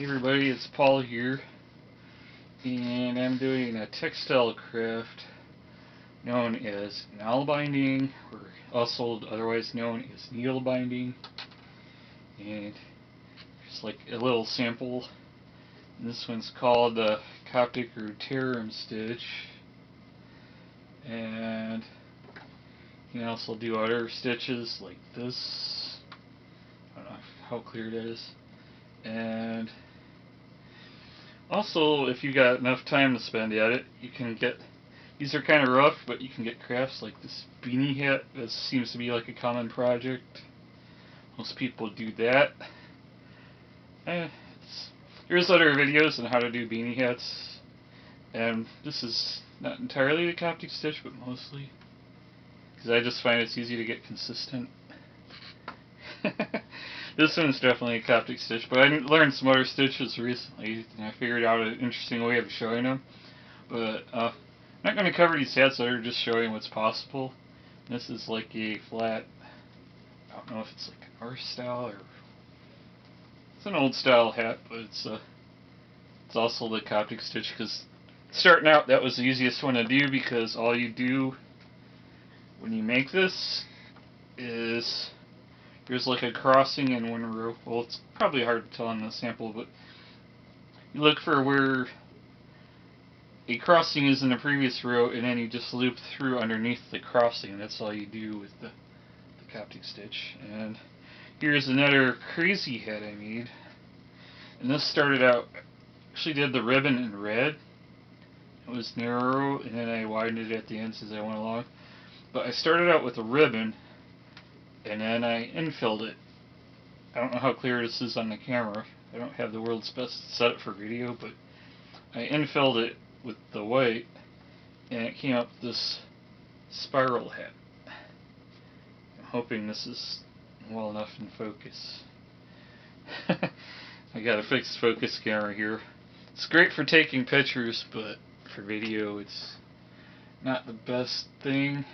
Hey everybody, it's Paul here, and I'm doing a textile craft known as Nalbinding, or also otherwise known as needle binding. And just like a little sample, and this one's called the Coptic or Terum stitch. And you can also do other stitches like this. I don't know how clear it is. And also, if you got enough time to spend at it, you can get, these are kind of rough, but you can get crafts like this beanie hat. This seems to be like a common project. Most people do that. There's other videos on how to do beanie hats, and this is not entirely the Coptic stitch, but mostly, because I just find it's easy to get consistent. This one's definitely a Coptic stitch, but I learned some other stitches recently, and I figured out an interesting way of showing them. But I'm not going to cover these hats, I'm just showing what's possible. This is like a flat, I don't know if it's like an Norse style or it's an old style hat, but it's also the Coptic stitch, because starting out that was the easiest one to do, because all you do when you make this is there's like a crossing in one row. Well, it's probably hard to tell in the sample, but you look for where a crossing is in the previous row, and then you just loop through underneath the crossing. That's all you do with the Coptic stitch. And here's another crazy hat I made. And this started out, actually did the ribbon in red. It was narrow, and then I widened it at the ends as I went along. But I started out with a ribbon, and then I infilled it. I don't know how clear this is on the camera. I don't have the world's best setup for video, but I infilled it with the white, and it came up this spiral hat. I'm hoping this is well enough in focus. I got a fixed focus camera here. It's great for taking pictures, but for video it's not the best thing.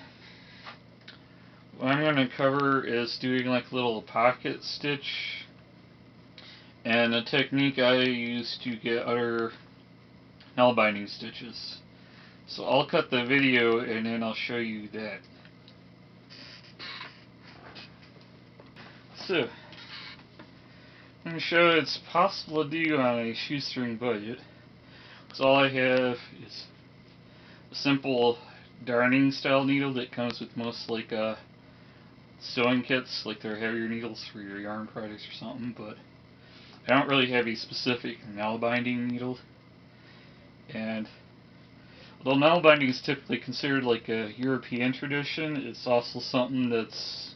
What I'm going to cover is doing like a little pocket stitch, and a technique I use to get other Nalbinding stitches. So I'll cut the video and then I'll show you that. So, I'm going to show it's possible to do on a shoestring budget. So all I have is a simple darning style needle that comes with most like sewing kits, like they're heavier needles for your yarn projects or something, but I don't really have a specific Nalbinding needle. And although Nalbinding is typically considered like a European tradition, it's also something that's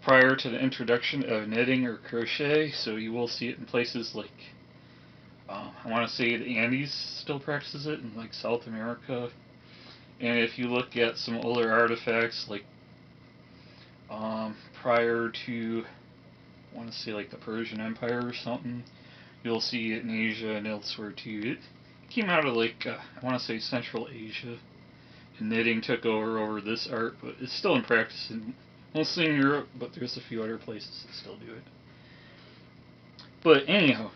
prior to the introduction of knitting or crochet, so you will see it in places like, I want to say the Andes still practices it in like South America. And if you look at some older artifacts like prior to, I want to say like the Persian Empire or something, you'll see it in Asia and elsewhere too. It came out of like, I want to say Central Asia, and knitting took over this art, but it's still in practice mostly in Europe, but there's a few other places that still do it. But anyhow,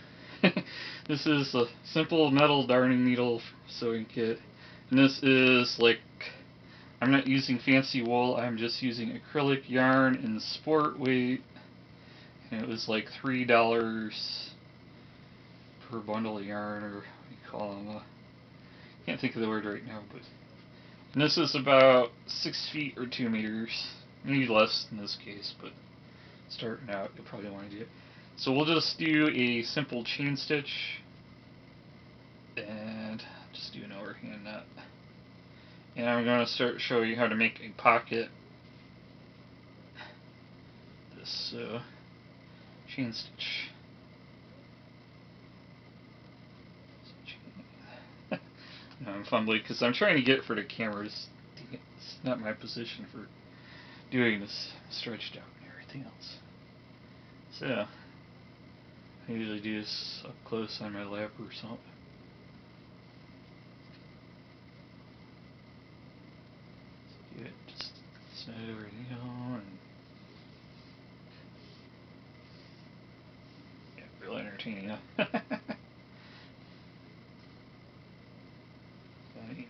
this is a simple metal darning needle sewing kit, and this is like, I'm not using fancy wool, I'm just using acrylic yarn in sport weight, and it was like $3 per bundle of yarn, or what do you call them, can't think of the word right now, but, and this is about 6 feet or 2 meters, maybe less in this case, but starting out you'll probably want to do it. So we'll just do a simple chain stitch, and just do an overhand knot. And I'm going to show you how to make a pocket. This chain stitch. No, I'm fumbling because I'm trying to get it for the camera. It's not my position for doing this stretched out and everything else. So, I usually do this up close on my lap or something. Just snap everything on. Yeah, real entertaining. chain up. And you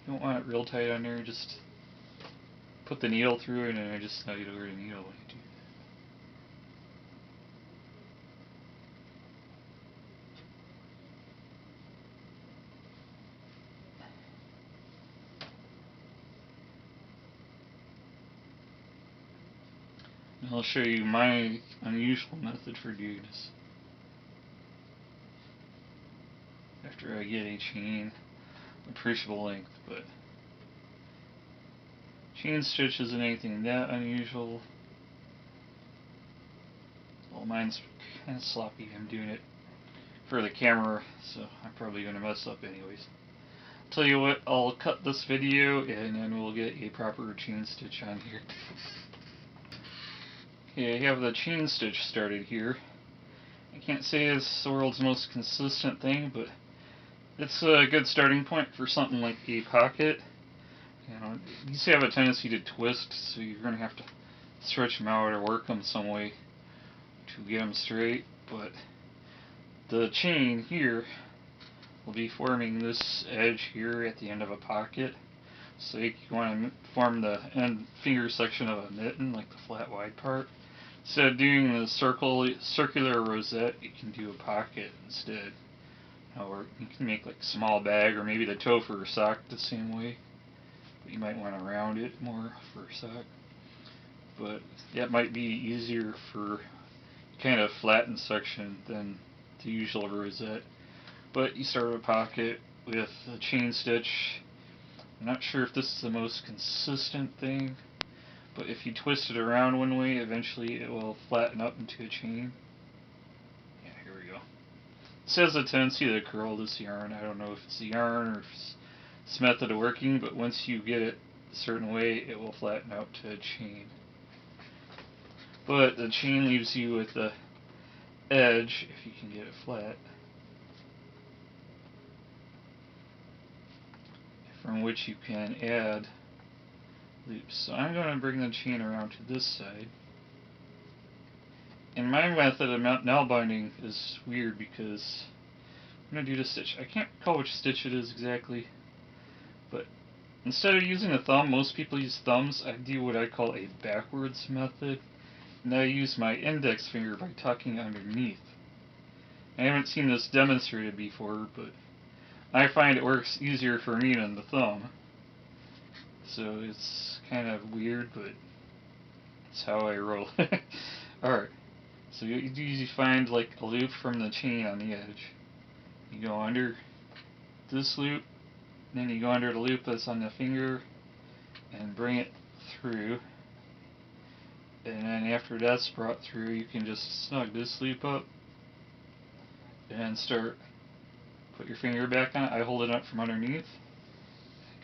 don't want it real tight on there, just put the needle through it, and I just snug it over the needle when you do that. And I'll show you my unusual method for doing this. After I get a chain appreciable length, but chain stitch isn't anything that unusual. Well, mine's kind of sloppy. I'm doing it for the camera, so I'm probably going to mess up anyways. Tell you what, I'll cut this video and then we'll get a proper chain stitch on here. Okay, I have the chain stitch started here. I can't say it's the world's most consistent thing, but it's a good starting point for something like a pocket. You know, these have a tendency to twist, so you're going to have to stretch them out or work them some way to get them straight. But the chain here will be forming this edge here at the end of a pocket. So you want to form the end finger section of a mitten, like the flat wide part. Instead of doing the circular rosette, you can do a pocket instead. Or you can make like a small bag, or maybe the toe for a sock the same way. But you might want to round it more for a sock. But that might be easier for kind of flattened section than the usual rosette. But you start a pocket with a chain stitch. I'm not sure if this is the most consistent thing, but if you twist it around one way, eventually it will flatten up into a chain. Yeah, here we go. It has a tendency to curl this yarn. I don't know if it's the yarn or if it's this method of working, but once you get it a certain way, it will flatten out to a chain. But the chain leaves you with the edge, if you can get it flat, from which you can add loops. So I'm going to bring the chain around to this side. And my method of nail binding is weird because I'm going to do the stitch. I can't recall which stitch it is exactly, but instead of using a thumb, most people use thumbs. I do what I call a backwards method, and I use my index finger by tucking underneath. I haven't seen this demonstrated before, but I find it works easier for me than the thumb. So it's kind of weird, but it's how I roll. Alright, so you usually find like a loop from the chain on the edge. You go under this loop, then you go under the loop that's on the finger and bring it through. And then after that's brought through, you can just snug this loop up and put your finger back on it. I hold it up from underneath,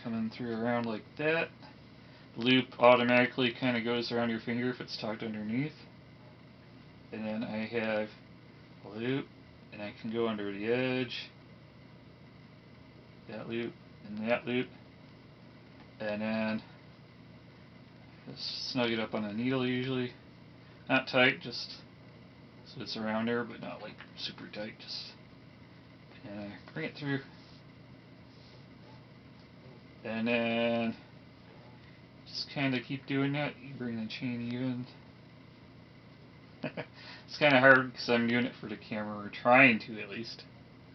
coming through around like that. The loop automatically kind of goes around your finger if it's tucked underneath. And then I have a loop, and I can go under the edge, that loop, and that loop, and then just snug it up on the needle usually. Not tight, just so it's around there, but not like super tight, just and I bring it through. And then just kind of keep doing that. You bring the chain even. It's kind of hard because I'm doing it for the camera, or trying to at least.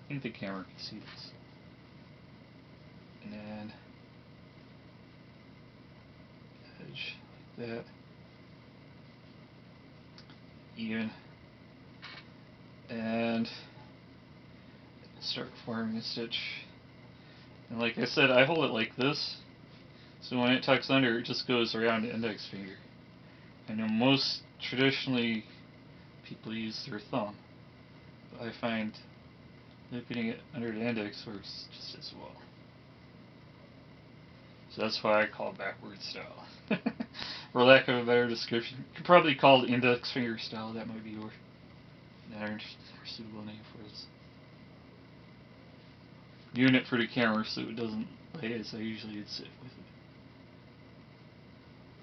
I think the camera can see this. And then edge like that. Even. And start forming a stitch. And like I said, I hold it like this, so when it tucks under, it just goes around the index finger. I know most traditionally people use their thumb, but I find looping it under the index works just as well. So that's why I call it backward style. For lack of a better description, you could probably call it index finger style. That might be your more suitable name for this. Doing it for the camera so it doesn't lay as I usually would sit with it.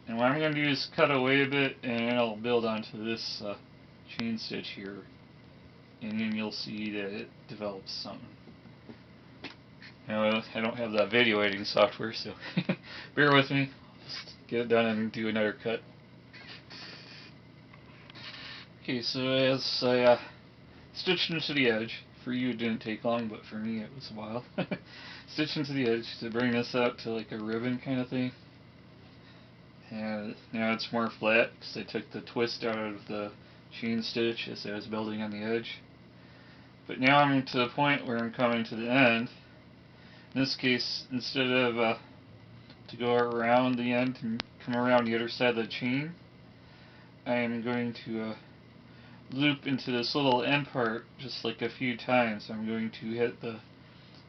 And what I'm going to do is cut away a bit, and I'll build onto this chain stitch here, and then you'll see that it develops something. Now, I don't have that video editing software, so bear with me. Just get it done and do another cut. Okay, so as I stitched into the edge, for you it didn't take long, but for me it was a while. Stitched into the edge to bring this out to like a ribbon kind of thing. And now it's more flat because I took the twist out of the chain stitch as I was building on the edge. But now I'm to the point where I'm coming to the end. In this case, instead of to go around the end and come around the other side of the chain, I am going to loop into this little end part just like a few times. I'm going to hit the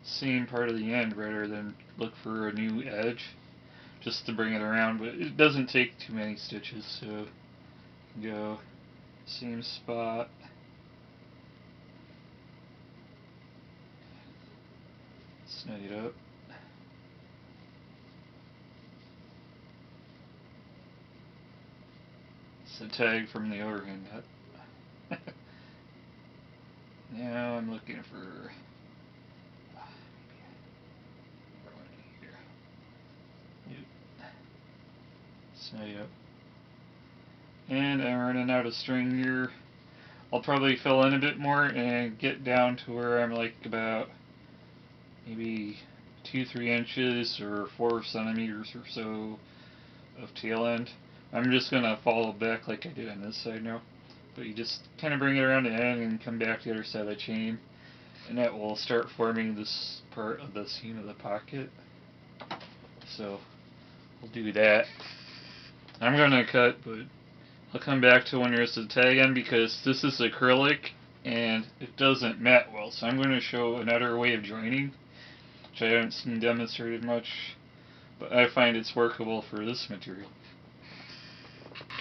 same part of the end rather than look for a new edge just to bring it around, but it doesn't take too many stitches, so go same spot, snug it up. It's a tag from the overhand nut. Now I'm looking for snug it up. And I'm running out of string here. I'll probably fill in a bit more and get down to where I'm like about maybe 2-3 inches or 4 centimeters or so of tail end. I'm just going to follow back like I did on this side now. But you just kind of bring it around the end and come back to the other side of the chain, and that will start forming this part of the seam of the pocket. So we'll do that. I'm going to cut, but I'll come back to when there's the tag end because this is acrylic and it doesn't mat well. So I'm going to show another way of joining, which I haven't seen demonstrated much, but I find it's workable for this material.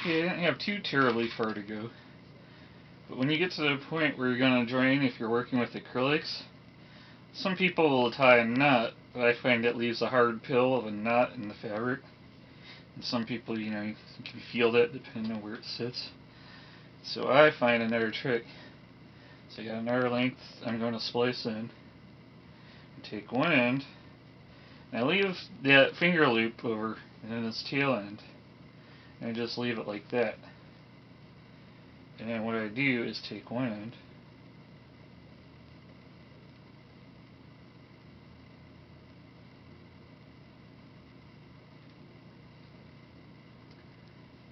Okay, I didn't have too terribly far to go. But when you get to the point where you're going to join, if you're working with acrylics, some people will tie a knot, but I find it leaves a hard pill of a knot in the fabric. And some people, you can feel that depending on where it sits. So I find another trick. So I got another length I'm going to splice in. And take one end, and I leave that finger loop over and then this tail end. And I just leave it like that. And then what I do is take one end,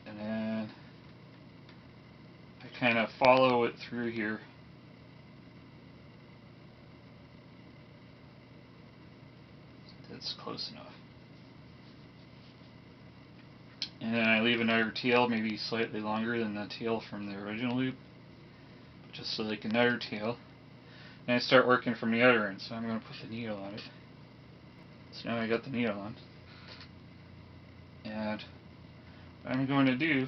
and then I kind of follow it through here. That's close enough. And then I leave another tail, maybe slightly longer than the tail from the original loop, just so like another tail. And I start working from the other end, so I'm going to put the needle on it. So now I got the needle on. And what I'm going to do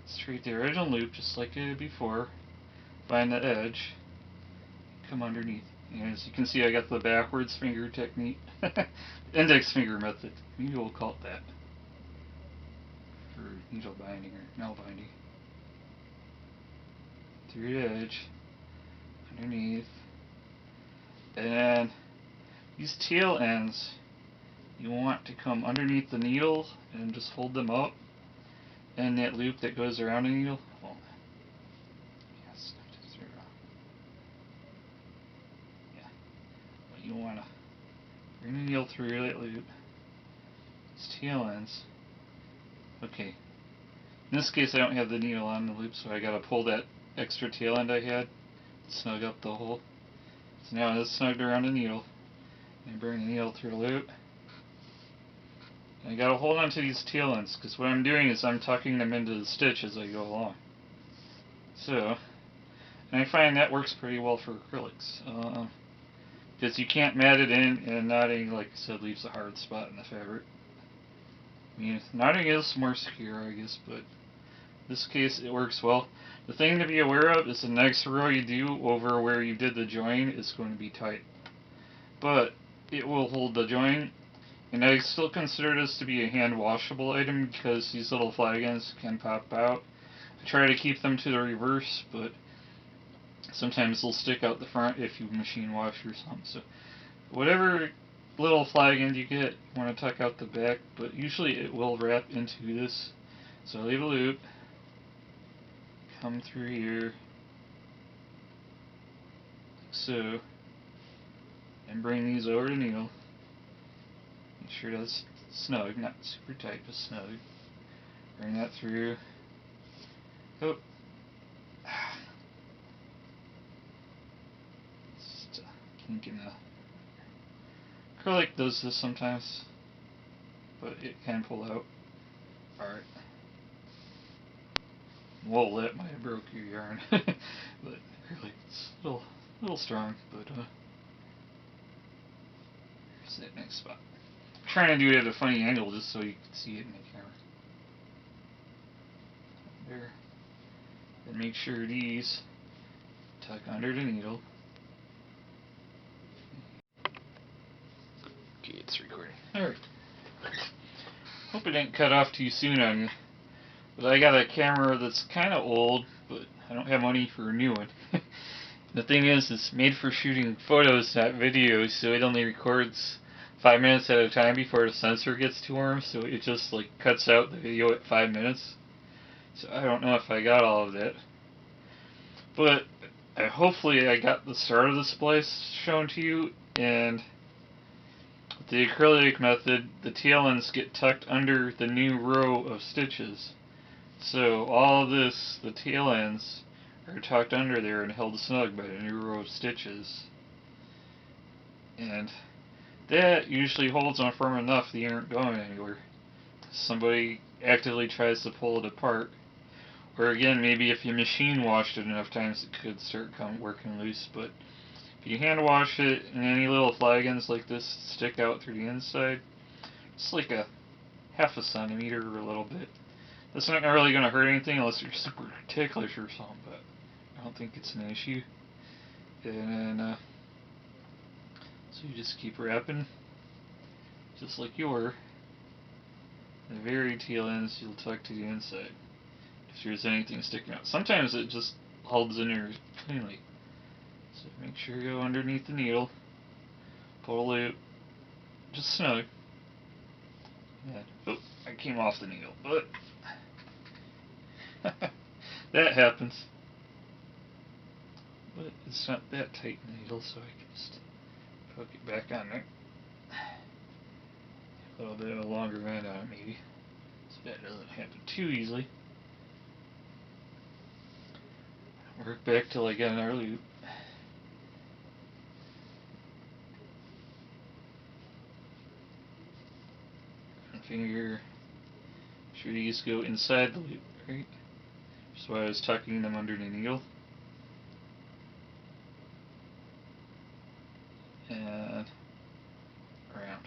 is treat the original loop just like I did before, find the edge, come underneath. And as you can see, I got the backwards finger technique, index finger method. Maybe we'll call it that. For needle binding or nail binding. Through the edge, underneath, and then these tail ends you want to come underneath the needle and just hold them up, and that loop that goes around the needle. Oh, yes, yeah. But you want to bring the needle through that loop. These tail ends. Okay, in this case I don't have the needle on the loop, so I gotta pull that extra tail end I had, snug up the hole. So now it's snugged around the needle, and I bring the needle through the loop. And I gotta hold on to these tail ends, because what I'm doing is I'm tucking them into the stitch as I go along. So, and I find that works pretty well for acrylics, because you can't mat it in, and knotting, like I said, leaves a hard spot in the fabric. I mean, knotting is more secure, I guess, but in this case it works well. The thing to be aware of is the next row you do over where you did the join is going to be tight. But it will hold the join, and I still consider this to be a hand washable item because these little flag ends can pop out. try to keep them to the reverse, but sometimes they'll stick out the front if you machine wash or something. So whatever little flag end you get, you want to tuck out the back, but usually it will wrap into this. So leave a loop, come through here, like so, and bring these over to needle. Make sure that's snug, not super tight, but snug. Bring that through. Oh. Just kink in the acrylic does this sometimes, but it can pull out. Alright. Whoa, that might have broke your yarn. But acrylic's a little strong, but here's that next spot. I'm trying to do it at a funny angle just so you can see it in the camera. There. And make sure these tuck under the needle. Okay, it's recording. Alright. Hope it didn't cut off too soon on you. But I got a camera that's kind of old, but I don't have money for a new one. The thing is, it's made for shooting photos, not videos, so it only records 5 minutes at a time before the sensor gets too warm, so it just like cuts out the video at 5 minutes. So I don't know if I got all of that. But hopefully I got the start of the splice shown to you, and with the acrylic method, the tail ends get tucked under the new row of stitches. So all of this, the tail ends, are tucked under there and held snug by the new row of stitches. And that usually holds on firm enough that you aren't going anywhere. Somebody actively tries to pull it apart. Or again, maybe if you machine washed it enough times, it could start working loose. But if you hand wash it and any little flag ends like this stick out through the inside, it's like a half a centimeter or a little bit. That's not really going to hurt anything unless you're super ticklish or something, but I don't think it's an issue. And then, so you just keep wrapping, just like you were. The very tail ends you'll tuck to the inside if there's anything sticking out. Sometimes it just holds in there cleanly. So make sure you go underneath the needle, pull a loop, just snug. And, oh, I came off the needle, but that happens. But it's not that tight in the needle, so I can just poke it back on there. A little bit of a longer bend on it, maybe, so that doesn't happen too easily. Work back till I get another loop. And finger, sure these go inside the loop, right? So I was tucking them under the needle. And around.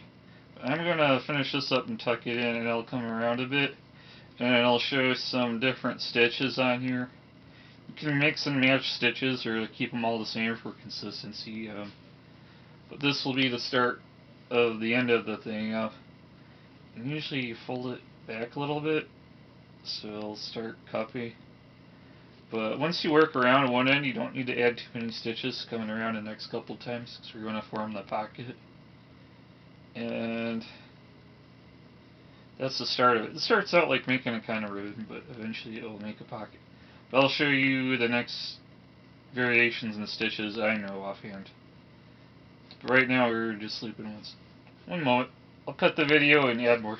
But I'm going to finish this up and tuck it in, and it'll come around a bit. And I'll show some different stitches on here. You can mix and match stitches or keep them all the same for consistency. But this will be the start of the end of the thing. And usually you fold it back a little bit, so it'll start cupping. But once you work around one end, you don't need to add too many stitches coming around the next couple times, because we're going to form the pocket. And that's the start of it. It starts out like making a kind of ribbon, but eventually it will make a pocket. But I'll show you the next variations in the stitches I know offhand. But right now we're just looping once. One moment. I'll cut the video and add more.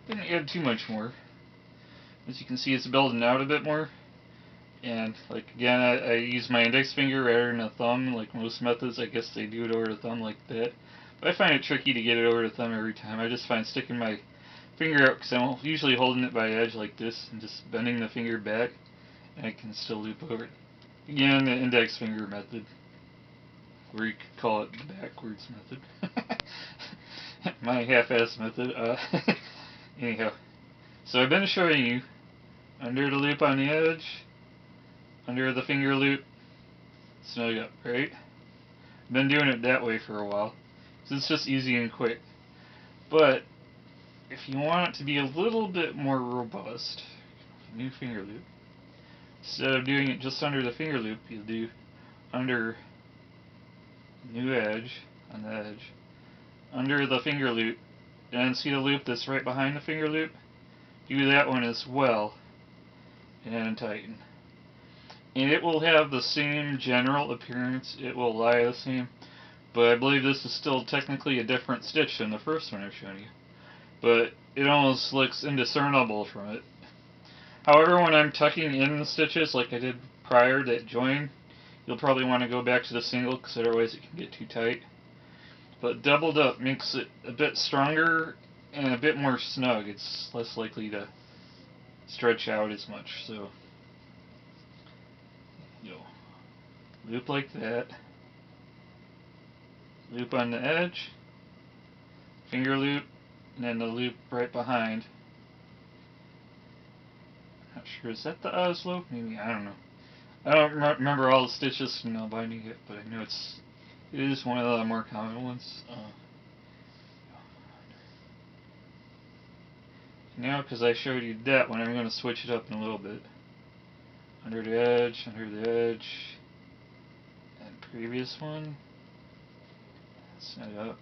Didn't add too much more. As you can see, it's building out a bit more. And like again, I use my index finger rather than a thumb. Like most methods, I guess they do it over the thumb like that. But I find it tricky to get it over the thumb every time. I just find sticking my finger out, because I'm usually holding it by the edge like this, and just bending the finger back, and I can still loop over it. Again, the index finger method, or you could call it the backwards method. My half-ass method. Anyhow, so I've been showing you under the loop on the edge, under the finger loop, snug up, right? I've been doing it that way for a while, so it's just easy and quick. But if you want it to be a little bit more robust, new finger loop. Instead of doing it just under the finger loop, you'll do under new edge, on the edge, under the finger loop, and see the loop that's right behind the finger loop? Do that one as well, and tighten. And it will have the same general appearance, it will lie the same, but I believe this is still technically a different stitch than the first one I've shown you. But it almost looks indiscernible from it. However, when I'm tucking in the stitches like I did prior, that join, you'll probably want to go back to the single because otherwise it can get too tight. But doubled up makes it a bit stronger and a bit more snug. It's less likely to stretch out as much. So, loop like that, loop on the edge, finger loop, and then the loop right behind. Not sure, is that the Oslo? Maybe, I don't know. I don't remember all the stitches from Nalbinding it, but I know it is one of the more common ones. Now, because I showed you that one, I'm going to switch it up in a little bit. Under the edge, and previous one. Set it up.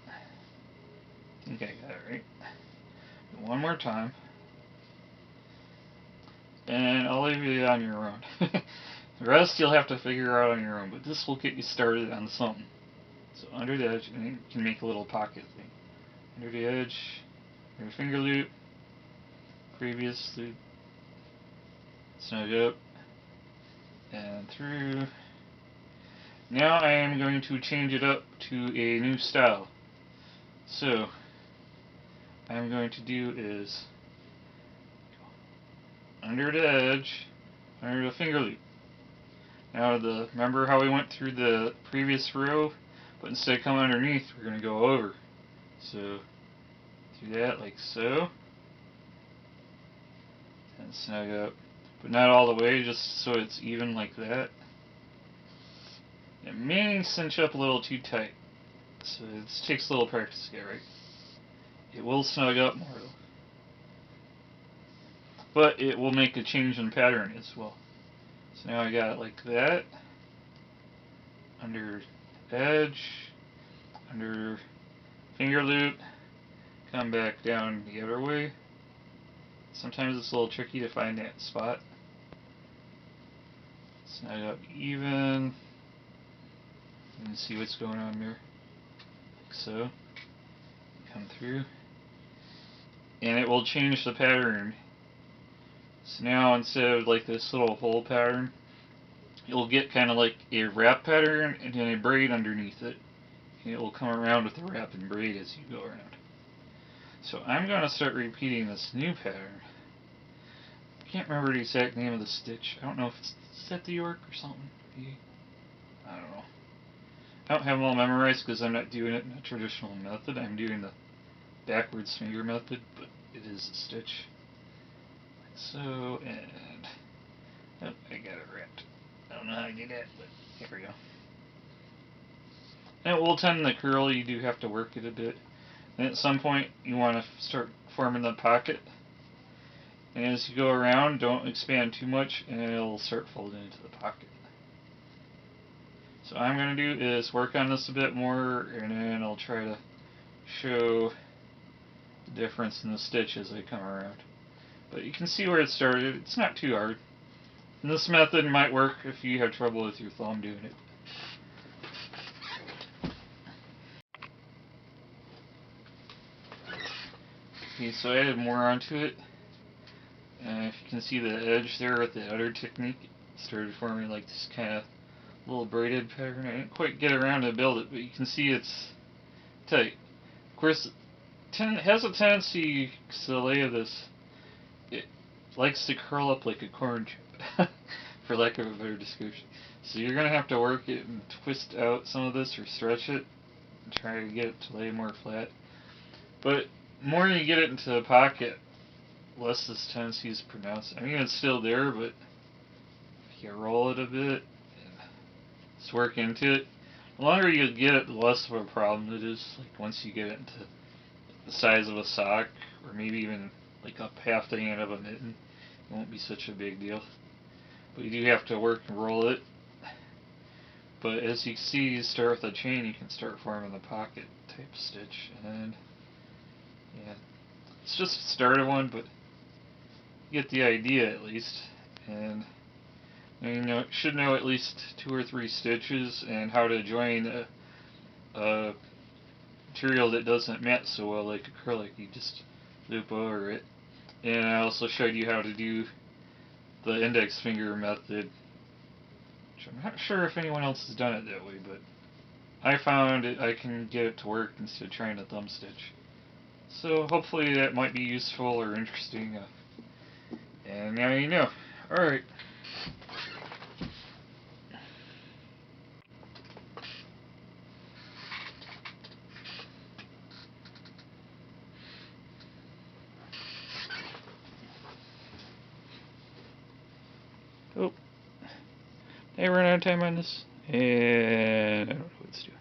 I think I got it right. One more time. And I'll leave you on your own. The rest you'll have to figure out on your own, but this will get you started on something. So under the edge, and you can make a little pocket thing. Under the edge, your finger loop, previous loop, snug up, and through. Now I am going to change it up to a new style. So, what I'm going to do is under the edge, under the finger loop. Now remember how we went through the previous row, but instead of coming underneath, we're going to go over. So, do that like so, and snug up, but not all the way, just so it's even like that. It may cinch up a little too tight, so it takes a little practice to get right. It will snug up more though, but it will make a change in pattern as well. So now I got it like that, under edge, under finger loop, come back down the other way. Sometimes it's a little tricky to find that spot. Snug up even. You can see what's going on there. Like so. Come through. And it will change the pattern. So now instead of like this little hole pattern, you'll get kind of like a wrap pattern and then a braid underneath it. And it will come around with the wrap and braid as you go around. So I'm going to start repeating this new pattern. I can't remember the exact name of the stitch. I don't know if it's set the York or something. I don't know. I don't have them all memorized because I'm not doing it in a traditional method. I'm doing the backwards finger method, but it is a stitch. Like so, and oh, I got it wrapped. I don't know how I did that, but here we go. And it will tend to curl. You do have to work it a bit. And at some point, you want to start forming the pocket. And as you go around, don't expand too much, and it'll start folding into the pocket. So what I'm going to do is work on this a bit more, and then I'll try to show the difference in the stitch as I come around. But you can see where it started. It's not too hard. And this method might work if you have trouble with your thumb doing it. Okay, so I added more onto it. And if you can see the edge there with the other technique, it started forming like this kind of little braided pattern. I didn't quite get around to build it, but you can see it's tight. Of course, it has a tendency, because the lay of this, it likes to curl up like a corn chip, for lack of a better description. So you're going to have to work it and twist out some of this or stretch it and try to get it to lay more flat. But the more you get it into the pocket, less this tendency is pronounced. I mean, it's still there, but if you roll it a bit and just work into it, the longer you get it, the less of a problem it is. Like once you get it into the size of a sock, or maybe even like up half the hand of a mitten, it won't be such a big deal. But you do have to work and roll it. But as you see, you start with a chain, you can start forming the pocket type stitch, and yeah, it's just a starter one, but you get the idea at least. And you should know at least 2 or 3 stitches and how to join a material that doesn't mat so well like acrylic. You just loop over it. And I also showed you how to do the index finger method, which I'm not sure if anyone else has done it that way, but I found I can get it to work instead of trying to thumb stitch. So hopefully that might be useful or interesting. And now you know. Alright. Oh, I ran out of time on this, and I don't know what it's doing.